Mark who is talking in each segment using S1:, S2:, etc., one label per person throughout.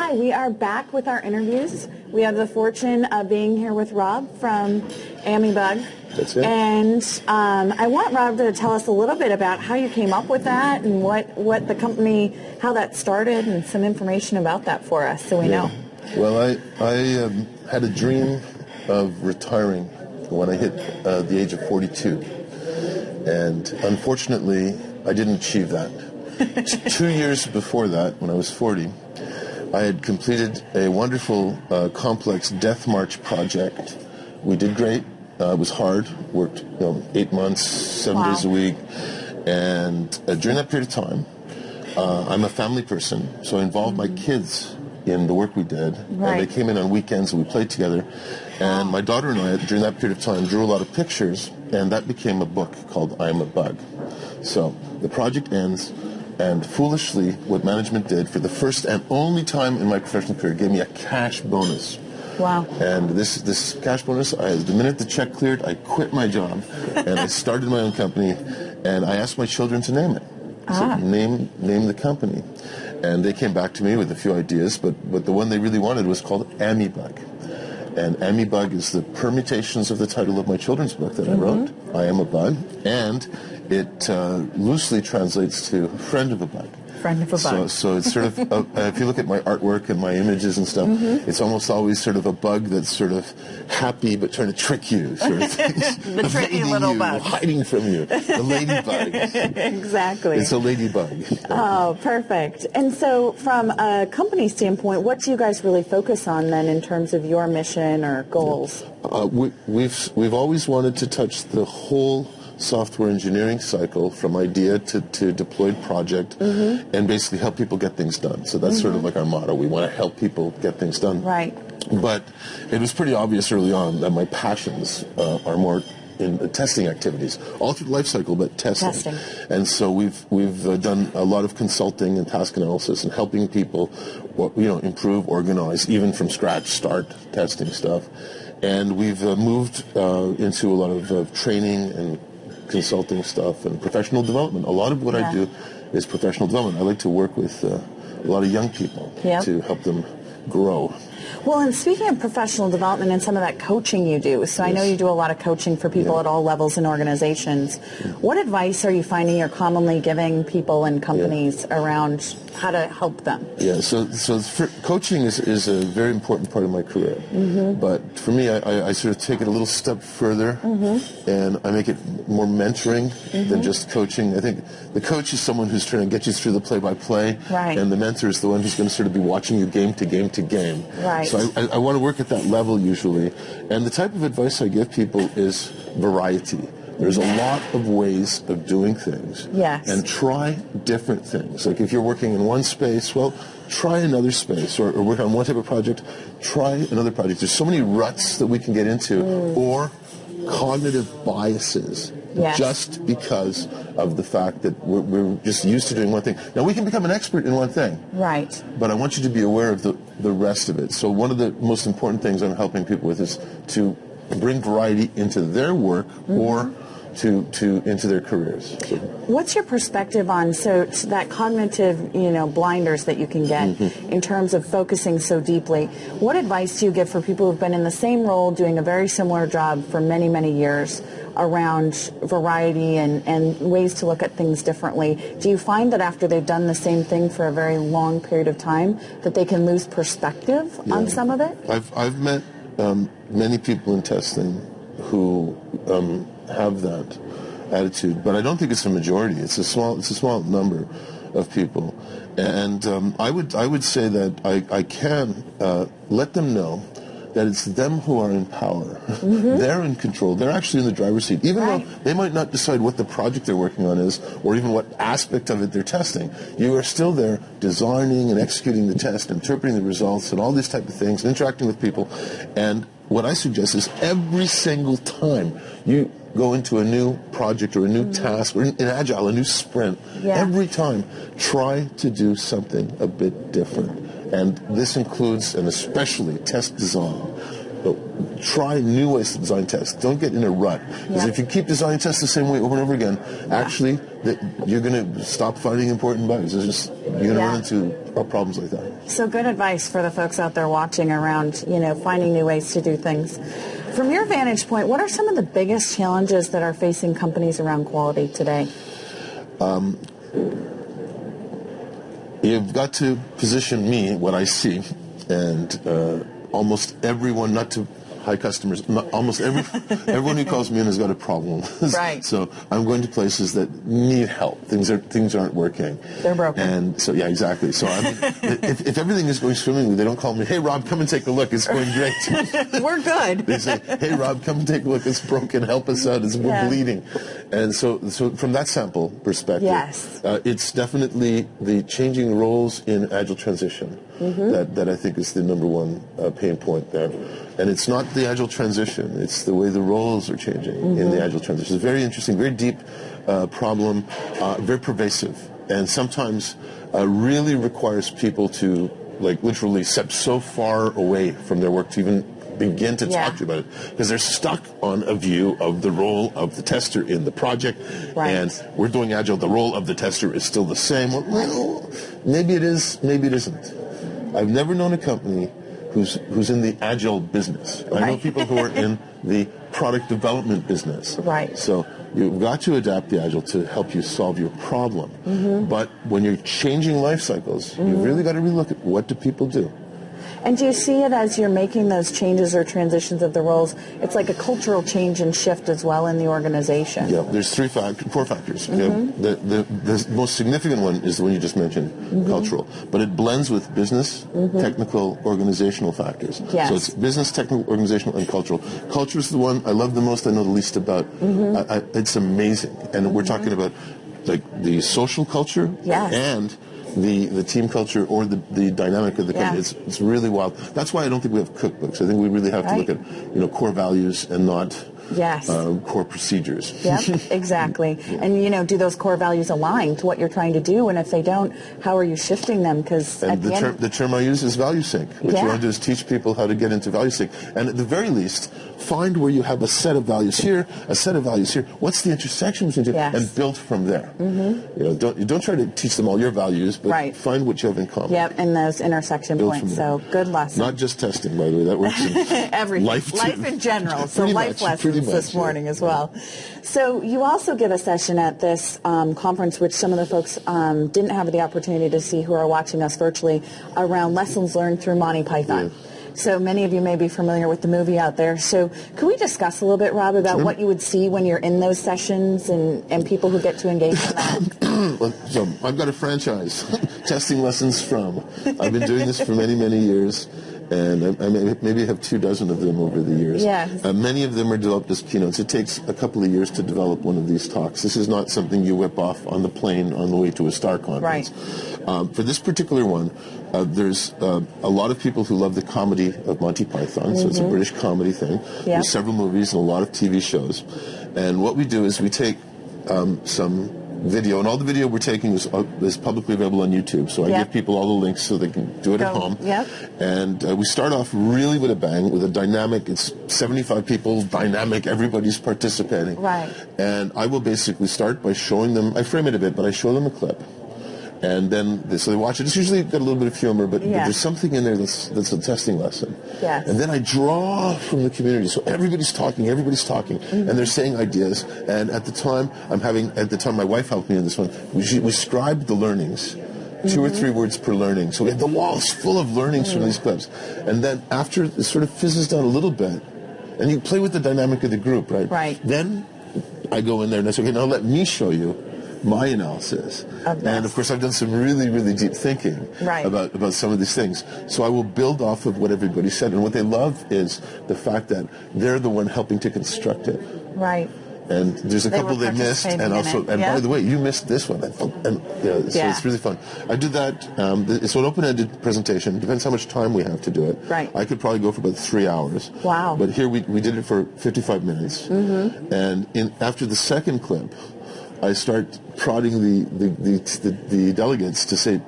S1: Hi, we are back with our interviews. We have the fortune of being here with Rob from AmiBug.
S2: That's it.
S1: And I want Rob to tell us a little bit about how you came up with that and what the company, how that started, and some information about that for us so we know.
S2: Well, I had a dream of retiring when I hit the age of 42. And unfortunately, I didn't achieve that. 2 years before that, when I was 40, I had completed a wonderful, complex death march project. We did great. It was hard. Worked, 8 months, 7 days a week. And during that period of time, I'm a family person, so I involved my kids in the work we did.
S1: Right.
S2: And they came in on weekends and we played together. And my daughter and I, during that period of time, drew a lot of pictures, and that became a book called I Am a Bug. So the project ends. And foolishly, what management did for the first and only time in my professional career gave me a cash bonus.
S1: Wow.
S2: And this cash bonus, the minute the check cleared, I quit my job and I started my own company, and I asked my children to name it. So name the company. And they came back to me with a few ideas, but the one they really wanted was called AmiBug. And AmiBug is the permutations of the title of my children's book that I wrote, I Am a Bug, and it loosely translates to friend of a bug.
S1: Friend of a bug.
S2: So it's sort of, if you look at my artwork and my images and stuff, it's almost always sort of a bug that's sort of happy but trying to trick you, sort of things.
S1: The tricky little bug.
S2: Hiding from you. The ladybug.
S1: Exactly.
S2: It's a ladybug.
S1: Oh, perfect. And so from a company standpoint, what do you guys really focus on then in terms of your mission or goals?
S2: We've always wanted to touch the whole software engineering cycle from idea to deployed project and basically help people get things done. So that's sort of like our motto. We want to help people get things done.
S1: Right.
S2: But it was pretty obvious early on that my passions are more in testing activities, all through the life cycle, but testing. And so we've done a lot of consulting and task analysis and helping people, improve, organize, even from scratch, start testing stuff. And we've moved into a lot of training and consulting stuff and professional development. A lot of what I do is professional development. I like to work with a lot of young people to help them grow.
S1: Well, and speaking of professional development and some of that coaching you do, so I know you do a lot of coaching for people at all levels in organizations. What advice are you finding you're commonly giving people and companies around how to help them?
S2: Yeah, so coaching is a very important part of my career. But for me, I sort of take it a little step further, and I make it more mentoring than just coaching. I think the coach is someone who's trying to get you through the play-by-play, and the mentor is the one who's going to sort of be watching you game to game to game.
S1: Right.
S2: So I want to work at that level usually. And the type of advice I give people is variety. There's a lot of ways of doing things.
S1: Yes.
S2: And try different things. Like if you're working in one space, well, try another space. Or work on one type of project, try another project. There's so many ruts that we can get into. Or cognitive biases. Just because of the fact that we're just used to doing one thing. Now, we can become an expert in one thing.
S1: Right.
S2: But I want you to be aware of the rest of it. So one of the most important things I'm helping people with is to bring variety into their work or into their careers.
S1: What's your perspective on that cognitive, blinders that you can get in terms of focusing so deeply? What advice do you give for people who've been in the same role doing a very similar job for many, many years around variety and ways to look at things differently? Do you find that after they've done the same thing for a very long period of time that they can lose perspective on some of it?
S2: I've met many people in testing who have that attitude, but I don't think it's a majority. It's a small number of people, and I would say that I can let them know that it's them who are in power. They're in control. They're actually in the driver's seat, even though they might not decide what the project they're working on is or even what aspect of it they're testing. You are still there designing and executing the test, interpreting the results and all these type of things, interacting with people. And what I suggest is every single time you go into a new project or a new task or in Agile, a new sprint, every time try to do something a bit different. And this includes, and especially, test design. But try new ways to design tests. Don't get in a rut. Because if you keep designing tests the same way over and over again, actually, you're going to stop finding important bugs. It's just going to run into problems like that.
S1: So good advice for the folks out there watching around, finding new ways to do things. From your vantage point, what are some of the biggest challenges that are facing companies around quality today?
S2: You've got to position me, what I see, and almost everyone, not to high customers, almost everyone who calls me in has got a problem.
S1: Right.
S2: So I'm going to places that need help. Things aren't working.
S1: They're broken.
S2: And so, yeah, exactly. So I mean, if everything is going swimmingly, they don't call me, hey, Rob, come and take a look. It's going great.
S1: We're good.
S2: They say, hey, Rob, come and take a look. It's broken. Help us out. We're bleeding. And so from that sample perspective, it's definitely the changing roles in agile transition that I think is the number one pain point there. And it's not the agile transition, it's the way the roles are changing in the agile transition. It's a very interesting, very deep problem, very pervasive, and sometimes really requires people to literally step so far away from their work to even begin to talk to you about it, because they're stuck on a view of the role of the tester in the project, and we're doing agile, the role of the tester is still the same. Well, maybe it is, maybe it isn't. I've never known a company who's in the agile business. I know people who are in the product development business.
S1: Right.
S2: So you've got to adapt the agile to help you solve your problem. But when you're changing life cycles, you've really got to relook at what do people do.
S1: And do you see it as you're making those changes or transitions of the roles, it's like a cultural change and shift as well in the organization?
S2: Yeah, there's four factors. The most significant one is the one you just mentioned, cultural. But it blends with business, technical, organizational factors.
S1: Yes.
S2: So it's business, technical, organizational, and cultural. Culture is the one I love the most, I know the least about. It's amazing. And we're talking about the social culture and the team culture or the dynamic of the company. It's really wild. That's why I don't think we have cookbooks. I think we really have to look at core values and not core procedures.
S1: Yep, exactly. And do those core values align to what you're trying to do? And if they don't, how are you shifting them? Because
S2: the term I use is value sync. What you want to do is teach people how to get into value sync. And at the very least, find where you have a set of values here, a set of values here. What's the intersection between two? And build from there. Don't try to teach them all your values, but find what you have in common.
S1: Yep, and those intersection points. So good lesson.
S2: Not just testing, by the way. That works in
S1: everything. Life in general. So life lessons this morning as well. So you also give a session at this conference, which some of the folks didn't have the opportunity to see who are watching us virtually, around lessons learned through Monty Python. So many of you may be familiar with the movie out there. So could we discuss a little bit, Rob, about what you would see when you're in those sessions and people who get to engage in that?
S2: So I've got a franchise, Testing Lessons From. I've been doing this for many, many years, and I maybe have 24 of them over the years. Many of them are developed as keynotes. It takes a couple of years to develop one of these talks. This is not something you whip off on the plane on the way to a STAR conference. For this particular one, there's a lot of people who love the comedy of Monty Python, so it's a British comedy thing. There's several movies and a lot of TV shows. And what we do is we take some video, and all the video we're taking is publicly available on YouTube. So I give people all the links so they can do it at home. And we start off really with a bang, with a dynamic. It's 75 people, dynamic. Everybody's participating. And I will basically start by showing them. I frame it a bit, but I show them a clip. And then so they watch it. It's usually got a little bit of humor, but there's something in there that's a testing lesson. And then I draw from the community. So everybody's talking, and they're saying ideas. And at the time, my wife helped me in this one. We scribed the learnings, 2 or 3 words per learning. So we had the walls full of learnings from these clips. And then after it sort of fizzes down a little bit, and you play with the dynamic of the group, right? Then I go in there and I say, okay, now let me show you my analysis. And of course I've done some really, really deep thinking about some of these things. So I will build off of what everybody said. And what they love is the fact that they're the one helping to construct it. And there's a couple they missed, and also, by the way, you missed this one. So it's really fun. I did that. It's an open-ended presentation. Depends how much time we have to do it. I could probably go for about 3 hours. But here we did it for 55 minutes. And after the second clip, I start prodding the delegates to say,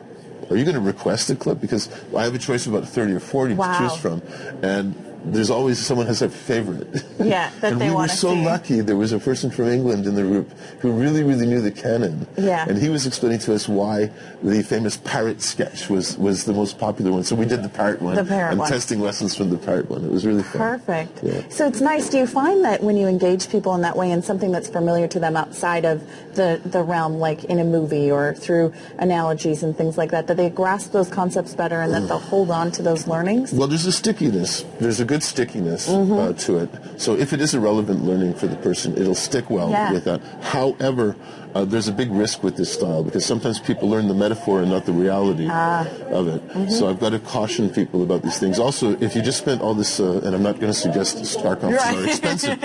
S2: are you going to request a clip? Because I have a choice of about 30 or 40 to choose from. And there's always someone has a favorite.
S1: Yeah, that
S2: and
S1: they want
S2: we
S1: to
S2: were so
S1: see.
S2: lucky. There was a person from England in the group who really, really knew the canon.
S1: Yeah.
S2: And he was explaining to us why the famous parrot sketch was the most popular one. So we did the parrot one.
S1: The parrot
S2: and
S1: one.
S2: testing lessons from the parrot one. It was really fun.
S1: Perfect.
S2: Yeah.
S1: So it's nice. Do you find that when you engage people in that way in something that's familiar to them outside of the realm, like in a movie or through analogies and things like that they grasp those concepts better and that they'll hold on to those learnings?
S2: Well, there's a stickiness. There's a good stickiness to it. So if it is a relevant learning for the person, it'll stick well with that. However, there's a big risk with this style because sometimes people learn the metaphor and not the reality of it. So I've got to caution people about these things. Also, if you just spent all this, and I'm not going to suggest stock options are expensive,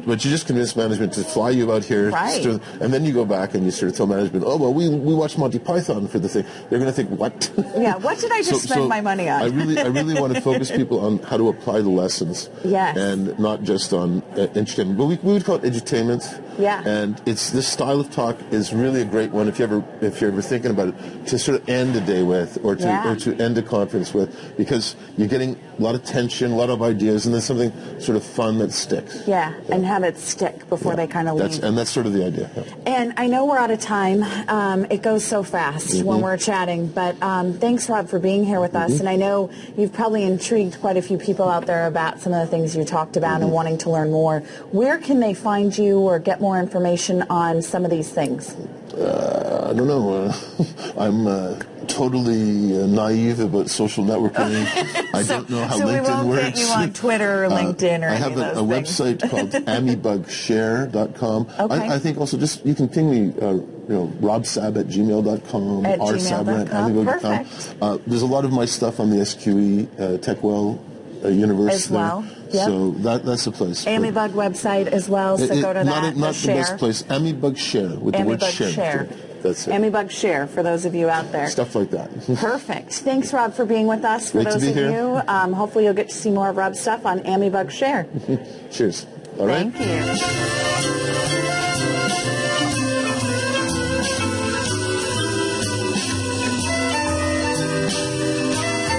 S2: but you just convince management to fly you out here, and then you go back and you sort of tell management, oh, well, we watched Monty Python for the thing. They're going to think, what?
S1: Yeah, what did I just spend my money on?
S2: I really want to focus people on how to apply the lessons.
S1: Yes.
S2: And not just on entertainment. But we would call it edutainment.
S1: Yeah.
S2: And it's this style of talk is really a great one if you're ever thinking about it, to sort of end a day with or to end a conference with, because you're getting a lot of tension, a lot of ideas, and then something sort of fun that sticks.
S1: Yeah, and have it stick before they kind of leave.
S2: And that's sort of the idea. Yeah.
S1: And I know we're out of time. It goes so fast when we're chatting, but thanks, Rob, for being here with us. And I know you've probably intrigued quite a few people out there about some of the things you talked about and wanting to learn more. Where can they find you or get more information on some of these things?
S2: I don't know. I'm totally naive about social networking. I don't know how LinkedIn works. So we won't get
S1: you on Twitter or LinkedIn or
S2: I
S1: any
S2: have
S1: of those
S2: a
S1: things.
S2: website called amibugshare.com.
S1: Okay.
S2: I think also just you can ping me, RobSab@gmail.com,
S1: At
S2: rsab@amibug.com.
S1: Perfect.
S2: There's a lot of my stuff on the SQE TechWell universe
S1: as well.
S2: There. So that's the place.
S1: Amibug website as well, so go to that.
S2: Not the best place. Amibug Share with the word share. That's it.
S1: Amibug Share for those of you out there.
S2: Stuff like that.
S1: Perfect. Thanks, Rob, for being with us. For
S2: Great
S1: those
S2: to be
S1: of
S2: here.
S1: you, hopefully you'll get to see more of Rob's stuff on Amibug Share.
S2: Cheers. All right.
S1: Thank you.